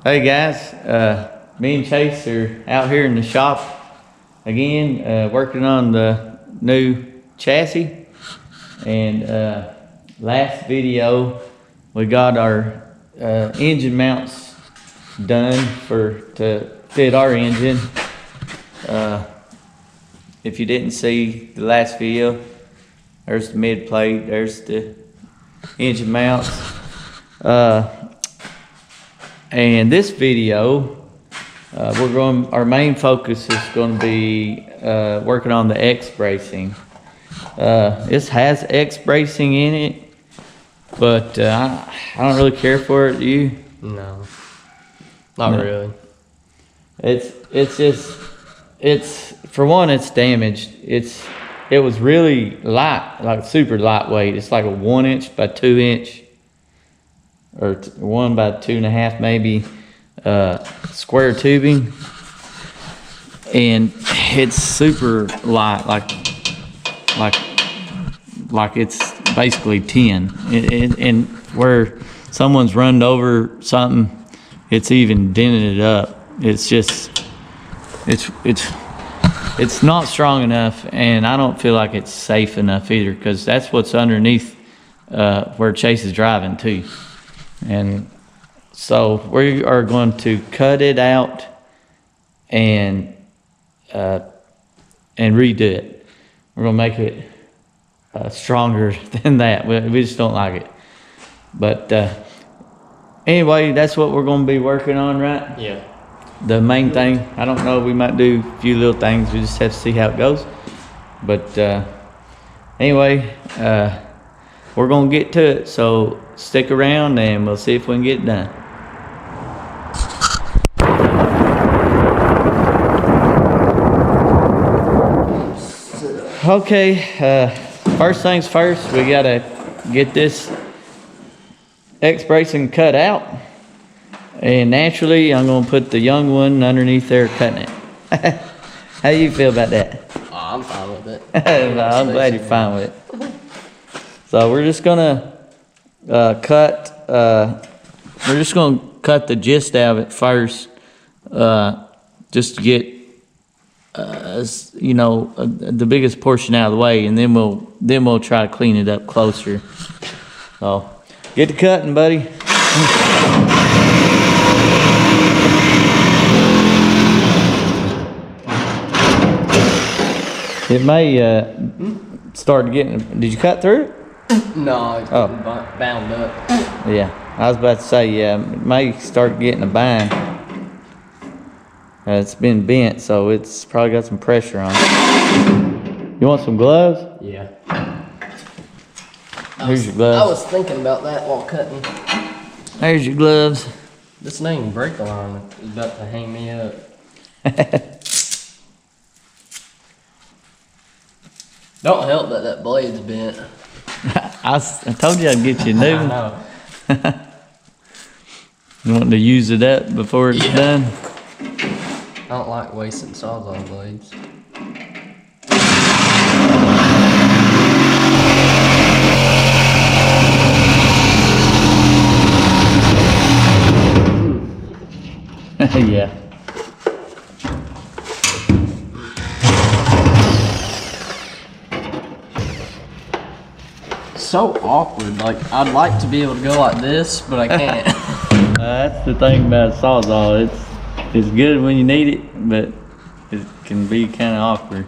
Hey guys, me and Chase are out here in the shop again, working on the new chassis. And last video, we got our engine mounts done to fit our engine. If you didn't see the last video, there's the mid plate, there's the engine mounts. And this video, our main focus is going to be working on the X bracing. This has X bracing in it, but I don't really care for it. Do you? No, not really. It's for one, it's damaged. It was really light, like super lightweight. It's like a 1 inch by 2 inch. Or 1 by 2.5 maybe, square tubing, and it's super light, like it's basically tin. And where someone's run over something, it's even dented it up. It's just, it's not strong enough, and I don't feel like it's safe enough either, because that's what's underneath where Chase is driving too. And so we are going to cut it out and redo it. We're going to make it stronger than that. We just don't like it. But anyway, that's what we're going to be working on, right? Yeah. The main thing, I don't know, we might do a few little things. We just have to see how it goes. But anyway, we're going to get to it. So stick around and we'll see if we can get it done. Okay, first things first, we gotta get this X bracing cut out. And naturally, I'm gonna put the young one underneath there cutting it. How you feel about that? Oh, I'm fine with it. I'm glad you're fine with it. So we're just gonna cut the gist out of it first, just to get the biggest portion out of the way, and then we'll try to clean it up closer. So get to cutting, buddy. It may start getting. Did you cut through it? No, it's bound up. Yeah, I was about to say, yeah, it may start getting a bind. It's been bent, so it's probably got some pressure on it. You want some gloves? Yeah. Here's your gloves. I was thinking about that while cutting. There's your gloves. This dang brake alarm is about to hang me up. Don't help that blade's bent. I told you I'd get you a new one. I know. You want to use it up before it's done? I don't like wasting sawzall blades. Yeah. So awkward. Like, I'd like to be able to go like this, but I can't. That's the thing about sawzall. It's good when you need it, but it can be kind of awkward.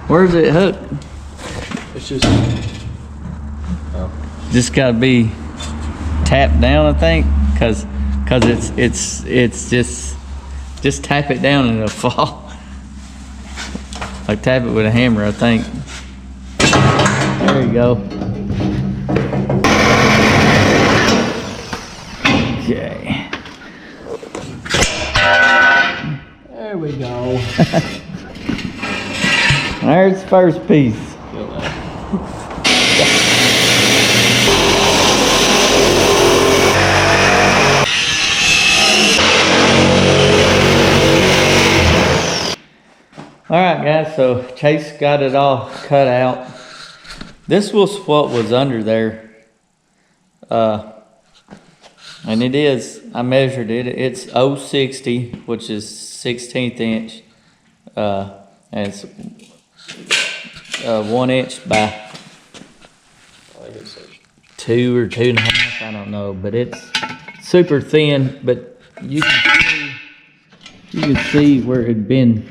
Where's it hooked? It's just. Oh. Just gotta be tapped down, I think, cause it's just tap it down and it'll fall. Like tap it with a hammer, I think. There you go. Okay. There we go. There's the first piece. All right, guys, so Chase got it all cut out. This was what was under there. And it is, I measured it, it's 060, which is 16th inch. And it's 1 inch by 2 or 2.5, I don't know, but it's super thin, but you can see where it'd been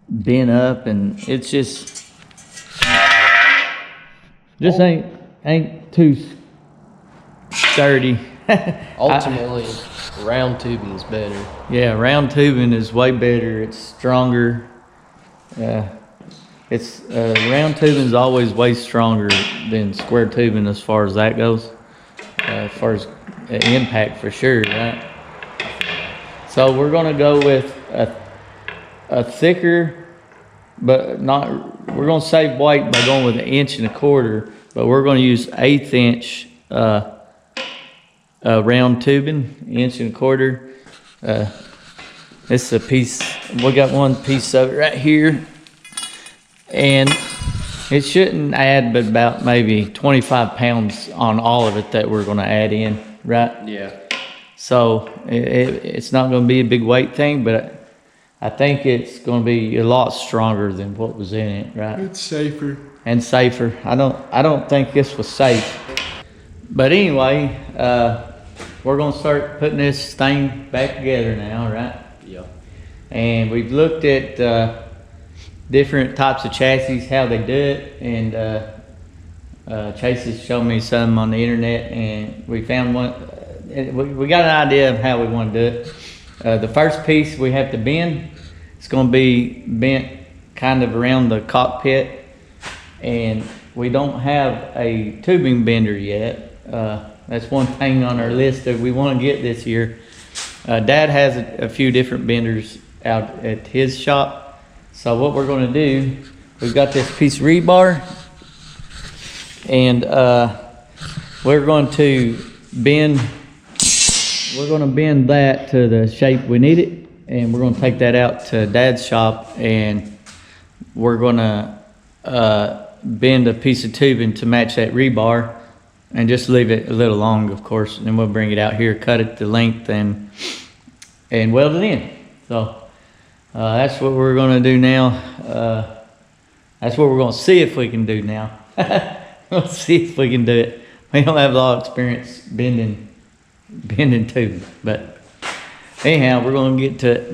bent up, and it's just ain't too sturdy. Ultimately, round tubing is better. Yeah, round tubing is way better. It's stronger. It's round tubing is always way stronger than square tubing as far as that goes. As far as impact for sure, right? So we're gonna go with a thicker, but not. We're gonna save weight by going with 1 1/4 inch, but we're gonna use 1/8 inch round tubing, 1 1/4 inch. This is a piece. We got one piece of it right here, and it shouldn't add but about maybe 25 pounds on all of it that we're gonna add in, right? Yeah. So it's not going to be a big weight thing, but I think it's going to be a lot stronger than what was in it, right? It's safer. And safer. I don't think this was safe. But anyway, we're going to start putting this thing back together now, right? Yeah. And we've looked at different types of chassis, how they do it, and Chase has shown me some on the internet, and we found one. We got an idea of how we want to do it. The first piece we have to bend, it's going to be bent kind of around the cockpit, and we don't have a tubing bender yet. That's one thing on our list that we want to get this year. Dad has a few different benders out at his shop. So what we're going to do, we've got this piece of rebar, and we're going to bend that to the shape we need it, and we're going to take that out to Dad's shop, and we're going to bend a piece of tubing to match that rebar, and just leave it a little long, of course, and then we'll bring it out here, cut it to length, and weld it in. So that's what we're going to do now. That's what we're going to see if we can do now. We'll see if we can do it. We don't have a lot of experience bending tubing, but anyhow, we're going to get to it.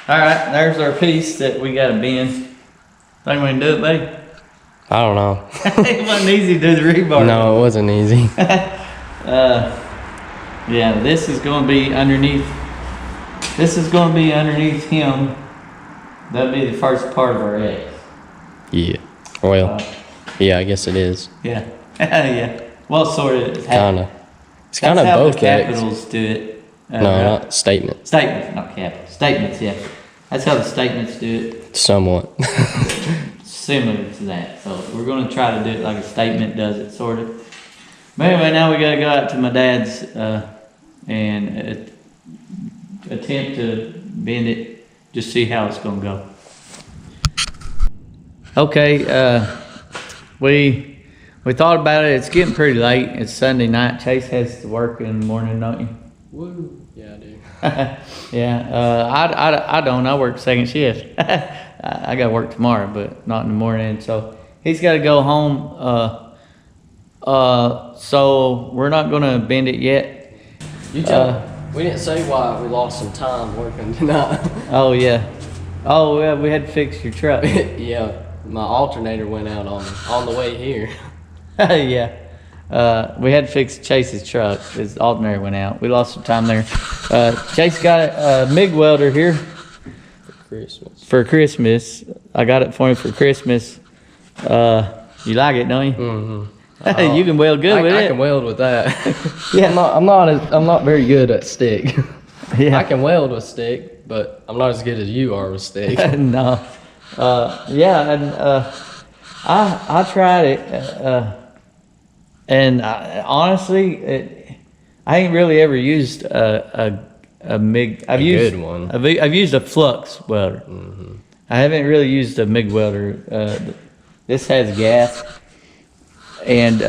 All right, there's our piece that we got to bend. Think we can do it, babe? I don't know. It wasn't easy to do the rebar. No, it wasn't easy. Yeah, this is going to be underneath. This is going to be underneath him. That'll be the first part of our X. Yeah. Well, yeah, I guess it is. Yeah. Yeah. Well, sort of. Kinda. It's kind of both the X. capitals do it. No, not statement. Statements, not capitals. Statements, yeah. That's how the statements do it. Somewhat. Similar to that. So we're going to try to do it like a statement does it, sort of. But anyway, now we got to go out to my dad's and attempt to bend it, just see how it's going to go. Okay, we thought about it. It's getting pretty late. It's Sunday night. Chase has to work in the morning, don't you? Woo. Yeah, I do. Yeah, I don't. I work second shift. I got to work tomorrow, but not in the morning. So he's got to go home. So we're not gonna bend it yet. We didn't say why we lost some time working tonight. Oh yeah. Oh yeah, we had to fix your truck. Yeah, my alternator went out on the way here. Yeah. We had to fix Chase's truck. His alternator went out. We lost some time there. Chase got a MIG welder here for Christmas. I got it for him for Christmas. You like it, don't you? Mm-hmm. You can weld good with I it. can weld with that. Yeah. I'm not very good at stick. Yeah. I can weld with stick, but I'm not as good as you are with stick. No. Yeah, and I tried it, and honestly, I ain't really ever used a MIG. I've used good one. I've used a flux welder. I haven't really used a MIG welder. This has gas, and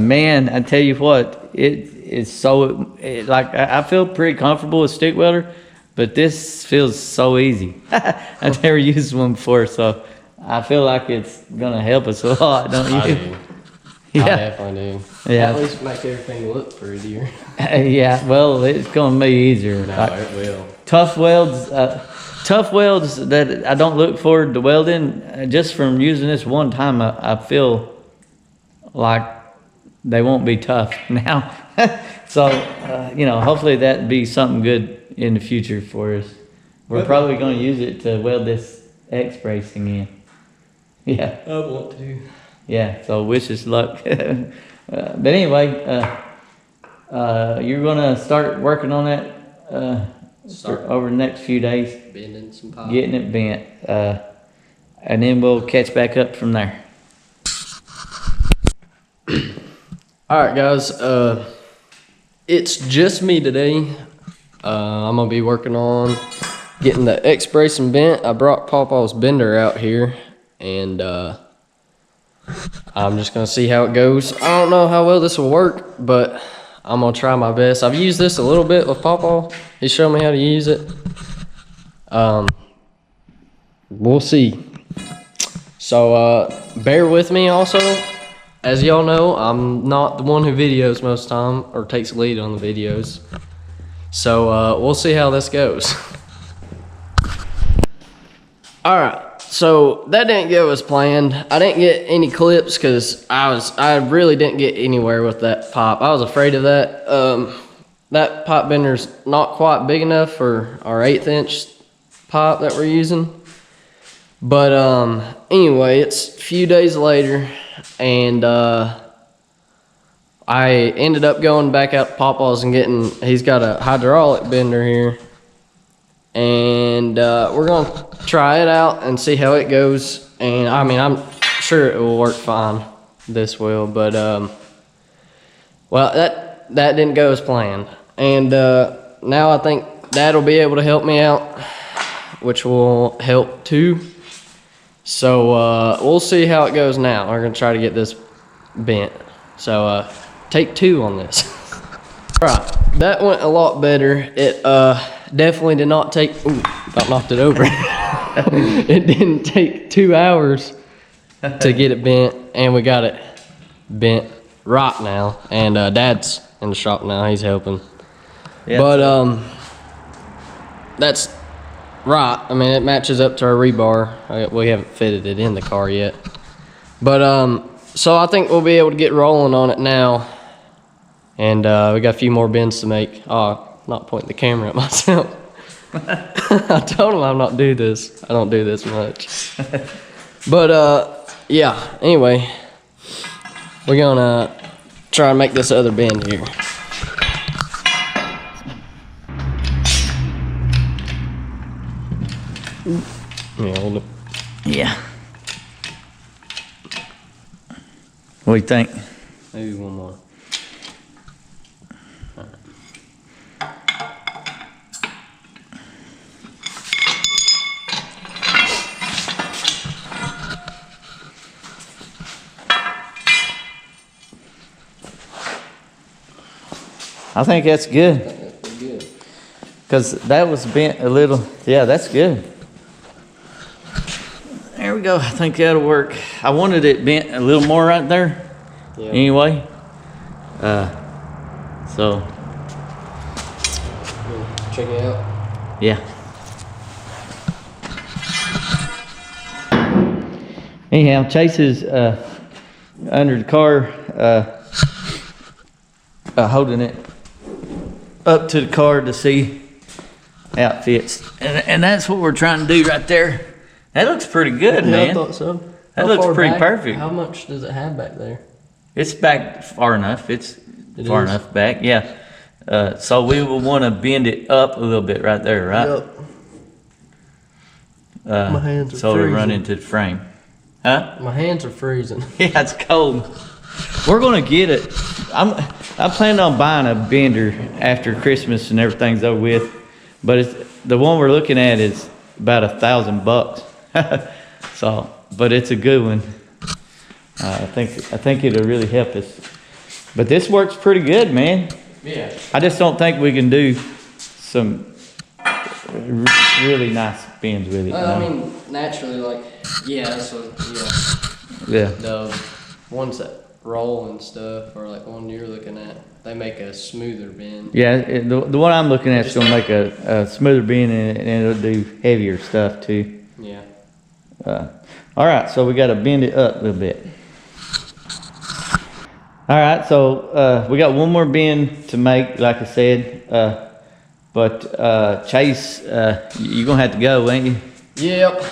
man, I tell you what, it is so like I feel pretty comfortable with stick welder. But this feels so easy. I've never used one before, so I feel like it's gonna help us a lot, don't you? I do. Yeah. I definitely do. Yeah. At least make everything look prettier. Yeah, well, it's gonna be easier. No, Like, it will. tough welds that I don't look forward to welding. Just from using this one time, I feel like they won't be tough now. So, hopefully that'd be something good in the future for us. We're probably going to use it to weld this X bracing in. Yeah, I want to. yeah. So wish us luck. But anyway, you're going to start working on that over the next few days, Bending some pipe. getting it bent, and then we'll catch back up from there. All right, guys. It's just me today. I'm gonna be working on getting the X bracing bent. I brought Pawpaw's bender out here, and I'm just gonna see how it goes. I don't know how well this will work, but I'm gonna try my best. I've used this a little bit with Pawpaw. He showed me how to use it. We'll see. So bear with me also. As y'all know, I'm not the one who videos most of the time or takes the lead on the videos. So we'll see how this goes. All right, so that didn't go as planned. I didn't get any clips because I really didn't get anywhere with that pipe. I was afraid of that. That pipe bender's not quite big enough for our 1/8 inch pipe that we're using. But anyway, it's a few days later, and I ended up going back out to Pawpaw's and he's got a hydraulic bender here, and we're gonna try it out and see how it goes. And I mean, I'm sure it will work fine, this will, but well, that didn't go as planned. And now I think Dad will be able to help me out, which will help too. So we'll see how it goes now. We're gonna try to get this bent. So take 2 on this. All right, that went a lot better. It definitely did not take, ooh, about knocked it over. It didn't take 2 hours to get it bent, and we got it bent right now. And Dad's in the shop now, he's helping. Yeah. But that's right. I mean, it matches up to our rebar. We haven't fitted it in the car yet. But so I think we'll be able to get rolling on it now. And we got a few more bends to make. Oh, not pointing the camera at myself. I told him I don't do this much. But yeah, anyway, we're gonna try and make this other bend here. Yeah, hold it. Yeah. What do you think? Maybe one more. I think that's good. That's pretty good. Because that was bent a little. Yeah, that's good. There we go. I think that'll work. I wanted it bent a little more right there. Yeah. Anyway. So, Check it out. yeah. Anyhow, Chase is under the car, holding it up to the car to see how it fits. And that's what we're trying to do right there. That looks pretty good, man. I thought so. That How looks far pretty back? perfect. How much does it have back there? It's back far enough. It's It far is? enough back, yeah. So we will want to bend it up a little bit right there, right? Yep. My hands are so it'll run freezing. into the frame. Huh? My hands are freezing. Yeah, it's cold. We're gonna get it. I'm planning on buying a bender after Christmas and everything's over with, but the one we're looking at is about $1,000. So, but it's a good one. I think it'll really help us. But this works pretty good, man. Yeah. I just don't think we can do some really nice bends with it. You I know? mean, naturally, like, yeah, so, yeah. Yeah. The ones that roll and stuff, or like one you're looking at, they make a smoother bend. Yeah, the one I'm looking at is gonna make a smoother bend and it'll do heavier stuff too. Yeah. All right, so we got to bend it up a little bit. All right, so we got one more bend to make, like I said. But Chase, you're gonna have to go, ain't you? Yep.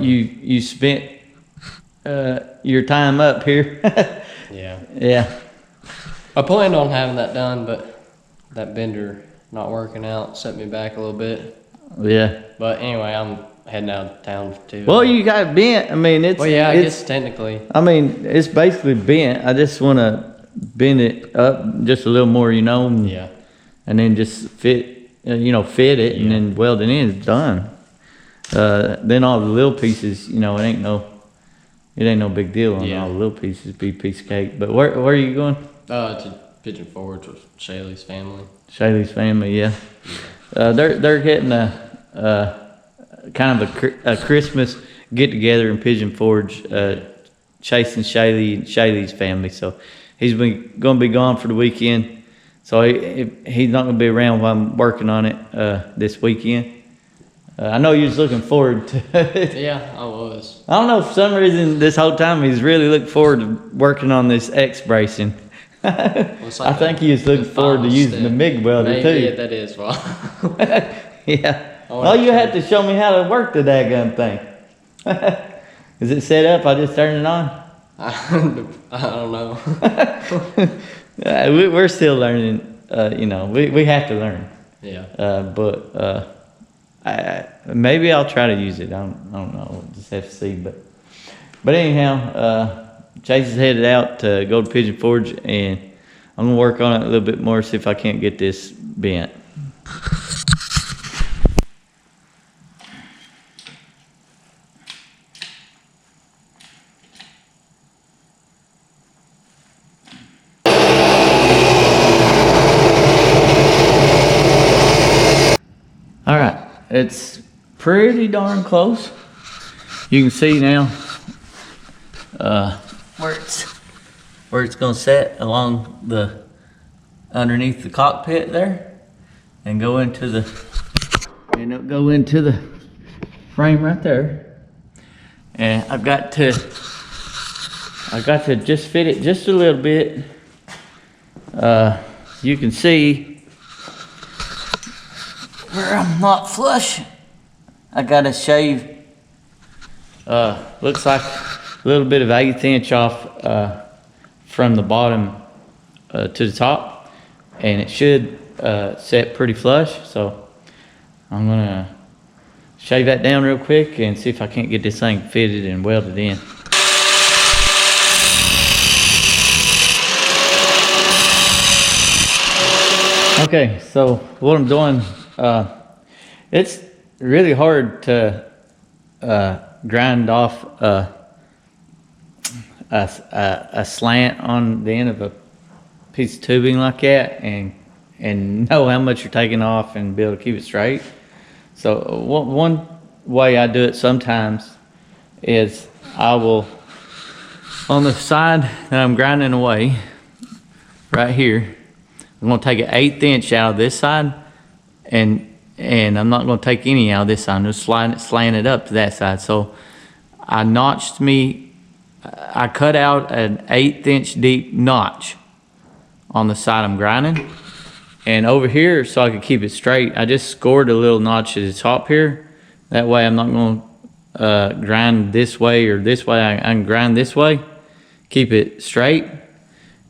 You spent your time up here. Yeah. Yeah. I planned on having that done, but that bender not working out set me back a little bit. Yeah. But anyway, I'm heading out of town too. Well, you got it bent. I mean, it's. Well, yeah, I it's, guess technically. I mean, it's basically bent. I just want to bend it up just a little more, you know. Yeah. And then just fit it, and then weld it in. It's done. Then all the little pieces, it ain't no big deal on all the little pieces. Be a piece of cake. But where are you going? To Pigeon Forge with Shaylie's family. Shaylie's family, yeah. They're getting a kind of a Christmas get together in Pigeon Forge. Chase and Shaylie's family. So he's going to be gone for the weekend. So he's not going to be around while I'm working on it this weekend. I know you was looking forward to it. Yeah, I was. I don't know, for some reason this whole time he's really looking forward to working on this X bracing. It's like I think he was looking forward to using the MIG welder Maybe, too. Yeah, that is why. Yeah. I wanna Oh, you try. have to show me how to work the daggum thing. Is it set up? I just turn it on? I don't know. We're still learning, we have to learn. Yeah. But maybe I'll try to use it. I don't know. We'll just have to see. But anyhow, Chase is headed out to go to Pigeon Forge, and I'm gonna work on it a little bit more, see if I can't get this bent. All right, it's pretty darn close. You can see now where it's gonna set along the underneath the cockpit there, and go into the frame right there. And I've got to just fit it just a little bit. You can see where I'm not flush. I gotta shave, looks like a little bit of 1/8 inch off from the bottom to the top, and it should set pretty flush. So I'm gonna shave that down real quick and see if I can't get this thing fitted and welded in. Okay, so what I'm doing, it's really hard to grind off a slant on the end of a piece of tubing like that, and know how much you're taking off and be able to keep it straight. So one way I do it sometimes is I will, on the side that I'm grinding away, right here, I'm gonna take an 1/8 inch out of this side, and I'm not gonna take any out of this side. I'm just slant it up to that side. So I cut out an 1/8 inch deep notch on the side I'm grinding. And over here, so I could keep it straight, I just scored a little notch at the top here. That way I'm not gonna grind this way or this way. I can grind this way, keep it straight,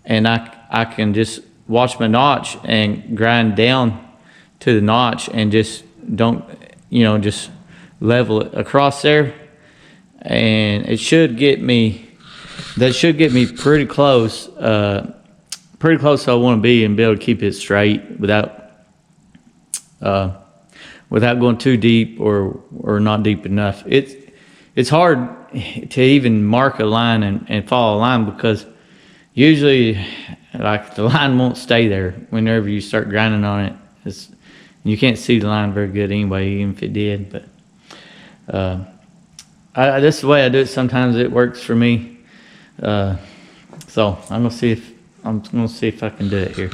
and I can just watch my notch and grind down to the notch and just don't, just level it across there, and that should get me pretty close to I want to be, and be able to keep it straight without going too deep or not deep enough. It's hard to even mark a line and follow a line, because usually like the line won't stay there whenever you start grinding on it. You can't see the line very good anyway, even if it did. But this is the way I do it. Sometimes it works for me. So I'm gonna see if I can do it here.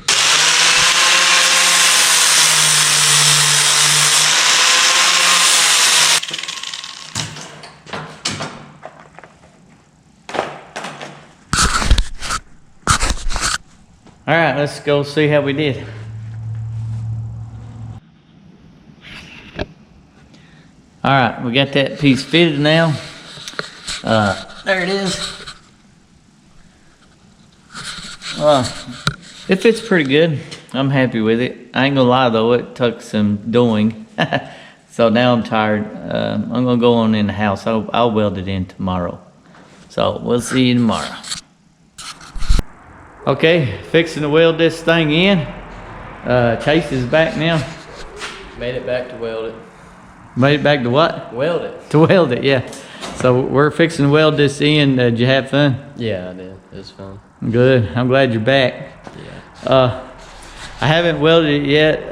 All right, let's go see how we did. All right, we got that piece fitted now. There it is. It fits pretty good. I'm happy with it. I ain't gonna lie though, it took some doing. So now I'm tired. I'm gonna go on in the house. I'll weld it in tomorrow. So we'll see you tomorrow. Okay, fixing to weld this thing in. Chase is back now. Made it back to weld it. Made it back to what? Weld it. To weld it, yeah. So we're fixing to weld this in. Did you have fun? Yeah, I did. It was fun. Good. I'm glad you're back. Yeah. I haven't welded it yet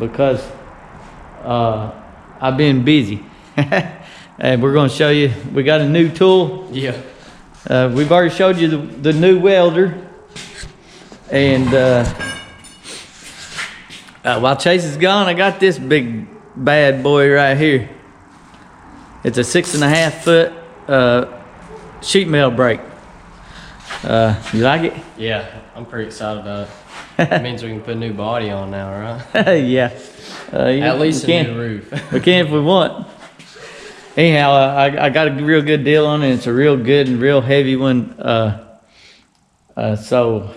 because I've been busy. And we're going to show you. We got a new tool. Yeah. We've already showed you the new welder. And while Chase is gone, I got this big bad boy right here. It's a 6.5 foot sheet metal brake. You like it? Yeah, I'm pretty excited about it. It means we can put a new body on now, right? Yeah. At least a new roof. We can if we want. Anyhow, I got a real good deal on it. It's a real good and real heavy one. So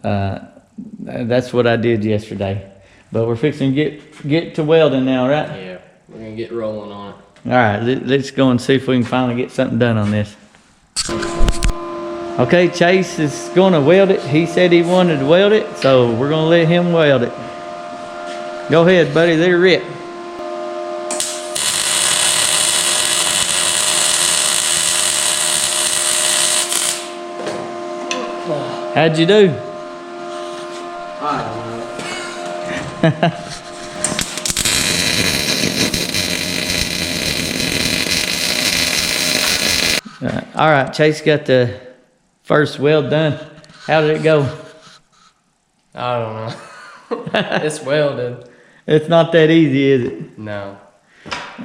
that's what I did yesterday. But we're fixing to get to welding now, right? Yeah, we're gonna get rolling on it. All right, let's go and see if we can finally get something done on this. Okay, Chase is going to weld it. He said he wanted to weld it, so we're going to let him weld it. Go ahead, buddy. They're ripped. How'd you do? I don't know. All right, Chase got the first weld done. How did it go? I don't know. It's welded. It's not that easy, is it? No.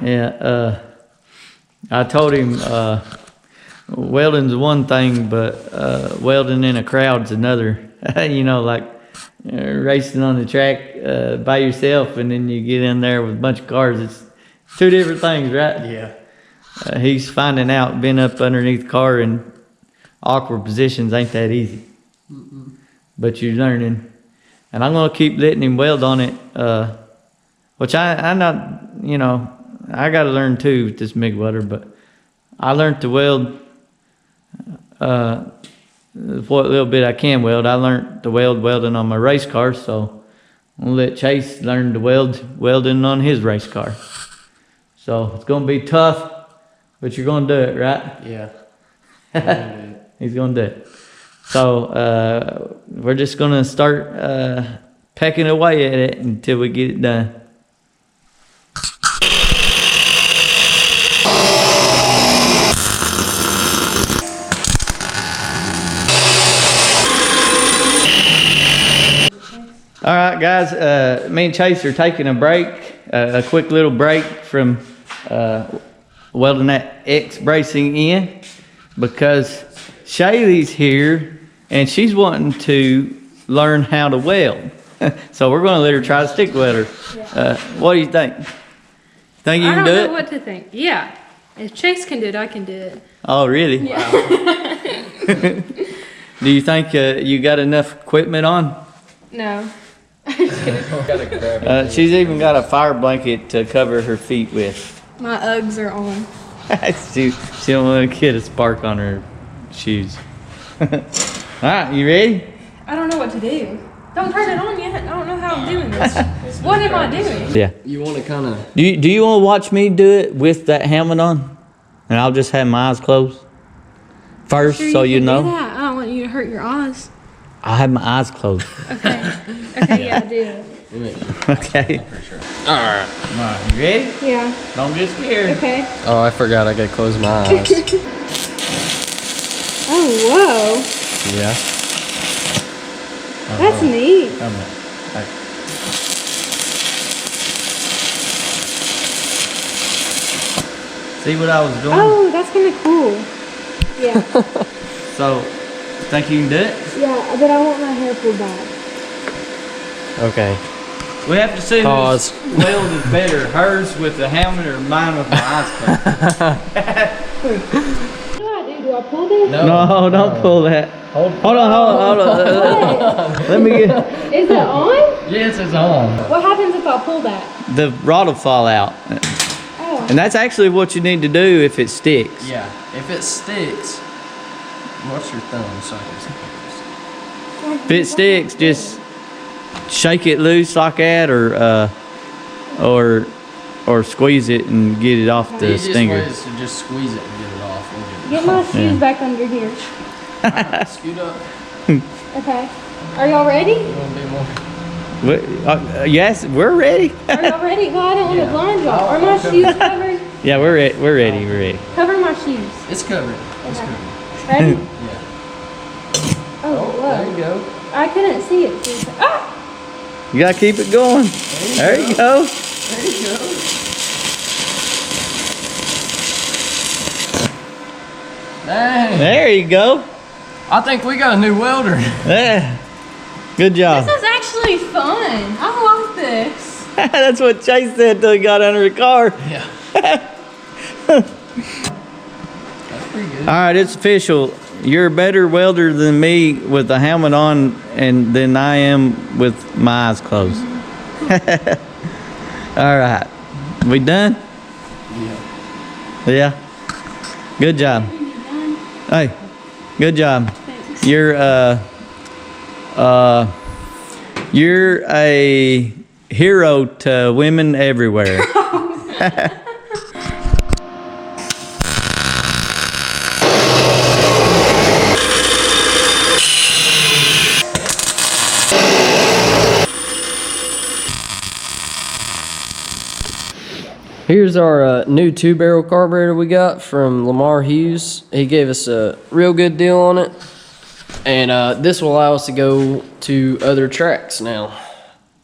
Yeah, I told him welding's one thing, but welding in a crowd's another. Like racing on the track by yourself, and then you get in there with a bunch of cars. It's two different things, right? Yeah. He's finding out being up underneath the car in awkward positions ain't that easy. But you're learning. And I'm going to keep letting him weld on it, which I'm not, I got to learn too with this MIG welder, but I learned to weld what little bit I can weld. I learned to welding on my race car, so I'm going to let Chase learn to welding on his race car. So it's going to be tough, but you're going to do it, right? Yeah. He's going to do it. So we're just going to start pecking away at it until we get it done. All right, guys, me and Chase are taking a break, a quick little break from welding that X bracing in, because Shaylie's here and she's wanting to learn how to weld. So we're going to let her try the stick welder. Yeah. What do you think? Think you can do I don't it? know what to think. Yeah. If Chase can do it, I can do it. Oh, really? Yeah. Do you think you got enough equipment on? No. She's even got a fire blanket to cover her feet with. My Uggs are on. she don't want to get a spark on her shoes. All right, you ready? I don't know what to do. Don't turn it on yet. I don't know how I'm doing this. What am I doing? Yeah. You want to kind of... Do you want to watch me do it with that helmet on? And I'll just have my eyes closed first, Sure so you can know. do that. I don't want you to hurt your eyes. I'll have my eyes closed. Okay. Okay, yeah, do it. Okay. All right. All right, you ready? Yeah. Don't get scared. Okay. Oh, I forgot I got to close my eyes. Oh, whoa. Yeah. That's neat. Come on. Hey. See what I was doing? Oh, that's kind of cool. Yeah. So, think you can do it? Yeah, but I want my hair pulled back. Okay. We have to see Pause. whose weld is better, hers with the helmet or mine with my eyes closed. What do I do? Do I pull this? No, don't pull that. Hold on. Let me get. Is it on? Yes, it's on. What happens if I pull that? The rod will fall out. Oh. And that's actually what you need to do if it sticks. Yeah. If it sticks, what's your thumb so I can see? If it sticks, just shake it loose like that, or squeeze it and get it off the stinger. Easiest way is to just squeeze it and get it off. We'll get it Get my shoes back under here. off. Scoot up. Okay. Are y'all ready? You want to be more? Yes, we're ready. Are y'all ready? Well, I don't want to blind y'all. Are my shoes covered? Yeah, we're ready. We're ready. Cover my shoes. It's covered. It's Okay. covered. Ready? Yeah. Oh, There you whoa. go. I couldn't see it. Ah! You gotta keep it going. There you go. There you go. Dang. There you go. I think we got a new welder. Yeah. Good job. This is actually fun. I like this. That's what Chase said till he got under the car. Yeah. That's pretty good. All right, it's official. You're a better welder than me with the helmet on and than I am with my eyes closed. All right. We done? Yeah. Yeah. Good job. Hey, good job. Thanks. You're a hero to women everywhere. Here's our new 2-barrel carburetor we got from Lamar Hughes. He gave us a real good deal on it. And this will allow us to go to other tracks now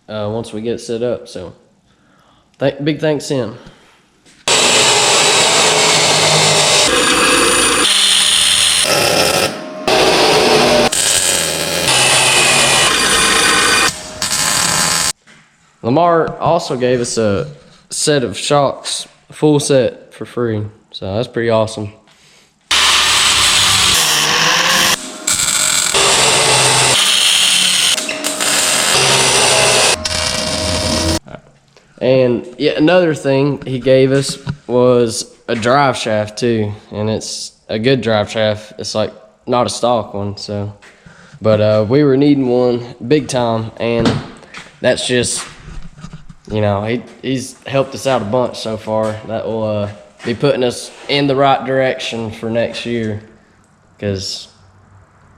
once we get it set up. So big thanks to him. Lamar also gave us a set of shocks, full set for free. So that's pretty awesome. And yeah, another thing he gave us was a drive shaft too, and it's a good drive shaft. It's like not a stock one, so. But we were needing one big time, and that's just, you know, he's helped us out a bunch so far. That will be putting us in the right direction for next year, because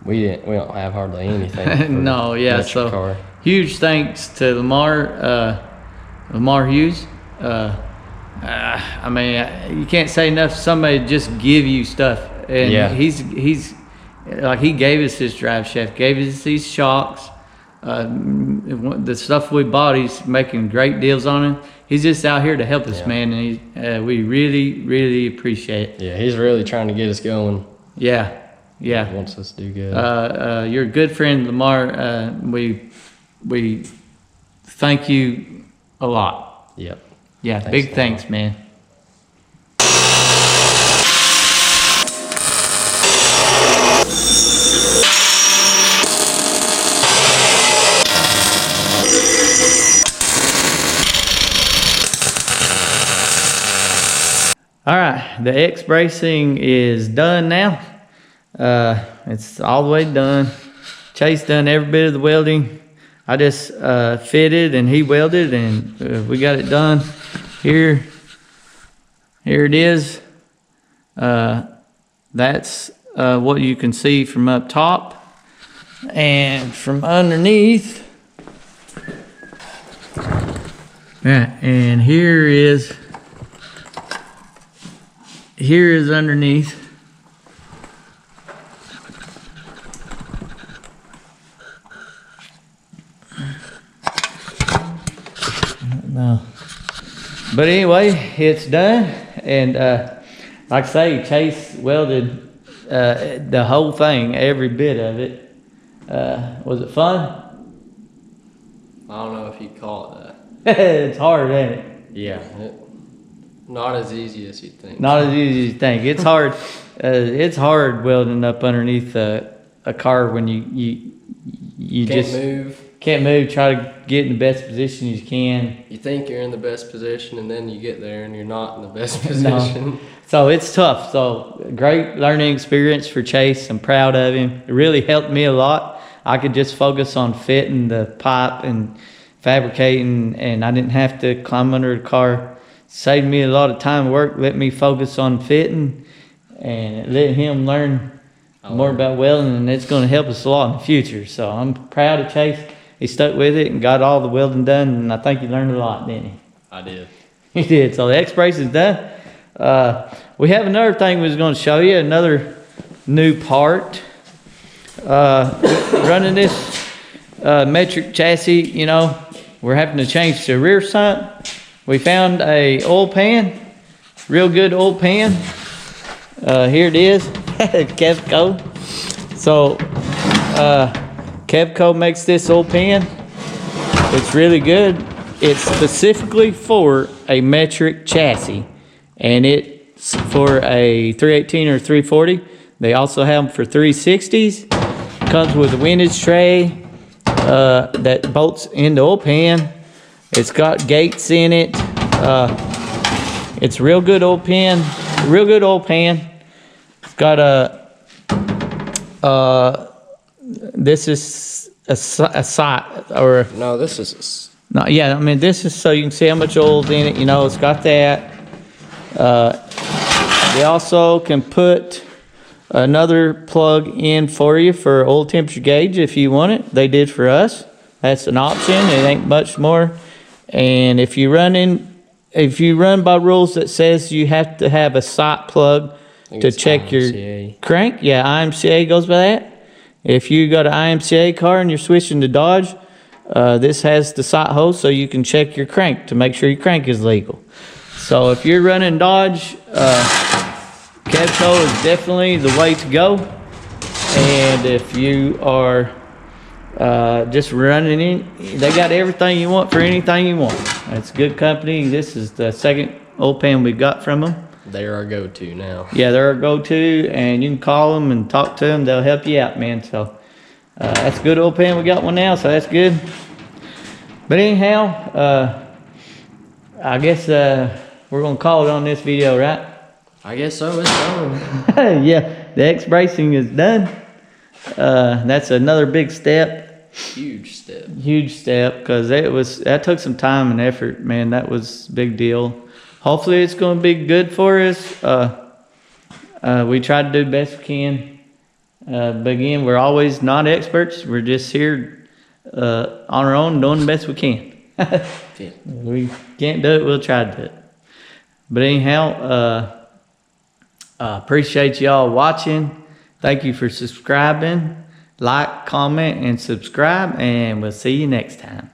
we don't have hardly anything. For No, yeah. electric So car. huge thanks to Lamar Hughes. I mean, you can't say enough. Somebody just give you stuff, and Yeah. he's like, he gave us his drive shaft, gave us these shocks. The stuff we bought, he's making great deals on it. He's just out here to help us, Yeah. man, and we really appreciate it. Yeah, he's really trying to get us going. Yeah. He wants us to do good. You're a good friend, Lamar. We thank you a lot. Yep. Yeah, Thanks, big Lamar. thanks, man. All right, the X bracing is done now. It's all the way done. Chase done every bit of the welding. I just fitted and he welded, and we got it done. Here it is. That's what you can see from up top, and from underneath. Yeah, and here is underneath. No. But anyway, it's done, and like I say, Chase welded the whole thing, every bit of it. Was it fun? I don't know if you'd call it It's hard, ain't it? that. Yeah. Not as easy as you'd think. Not as easy as you think. It's hard. It's hard welding up underneath a car when you Can't just move. can't move. Try to get in the best position you can. You think you're in the best position, and then you get there and you're not in the best position. So it's tough. So great learning experience for Chase. I'm proud of him. It really helped me a lot. I could just focus on fitting the pipe and fabricating, and I didn't have to climb under the car. Saved me a lot of time and work. Let me focus on fitting, and let him learn more about welding, and it's going to help us a lot in the future. So I'm proud of Chase. He stuck with it and got all the welding done, and I think he learned a lot, didn't he? I did. He did. So the X brace is done. We have another thing we was going to show you, another new part. Running this metric chassis, you know, we're having to change the rear sump. We found a oil pan, real good oil pan. Here it is, Kevco. So Kevco makes this oil pan. It's really good. It's specifically for a metric chassis, and it's for a 318 or 340. They also have them for 360s. Comes with a windage tray that bolts in the oil pan. It's got gates in it. It's a real good oil pan. Real good oil pan. It's got this is a sight, or No, this is. no, yeah. I mean, this is so you can see how much oil's in it. You know, it's got that. They also can put another plug in for you for oil temperature gauge if you want it. They did for us. That's an option. It ain't much more. And if you run by rules that says you have to have a sight plug to check IMCA. your crank, yeah, IMCA goes by that. If you got an IMCA car and you're switching to Dodge, this has the sight hole so you can check your crank to make sure your crank is legal. So if you're running Dodge, Kevco is definitely the way to go. And if you are just running in, they got everything you want for anything you want. It's a good company. This is the second oil pan we got from them. They're our go-to now. Yeah, they're our go-to, and you can call them and talk to them. They'll help you out, man. So that's a good oil pan. We got one now, so that's good. But anyhow, I guess we're gonna call it on this video, right? I guess so. It's done. Yeah, the X bracing is done. That's another big step. Huge step. Huge step, because that took some time and effort, man. That was a big deal. Hopefully it's going to be good for us. We try to do the best we can. But again, we're always not experts. We're just here on our own doing the best we can. Yeah. We can't do it, we'll try to do it. But anyhow, appreciate y'all watching. Thank you for subscribing. Like, comment, and subscribe, and we'll see you next time.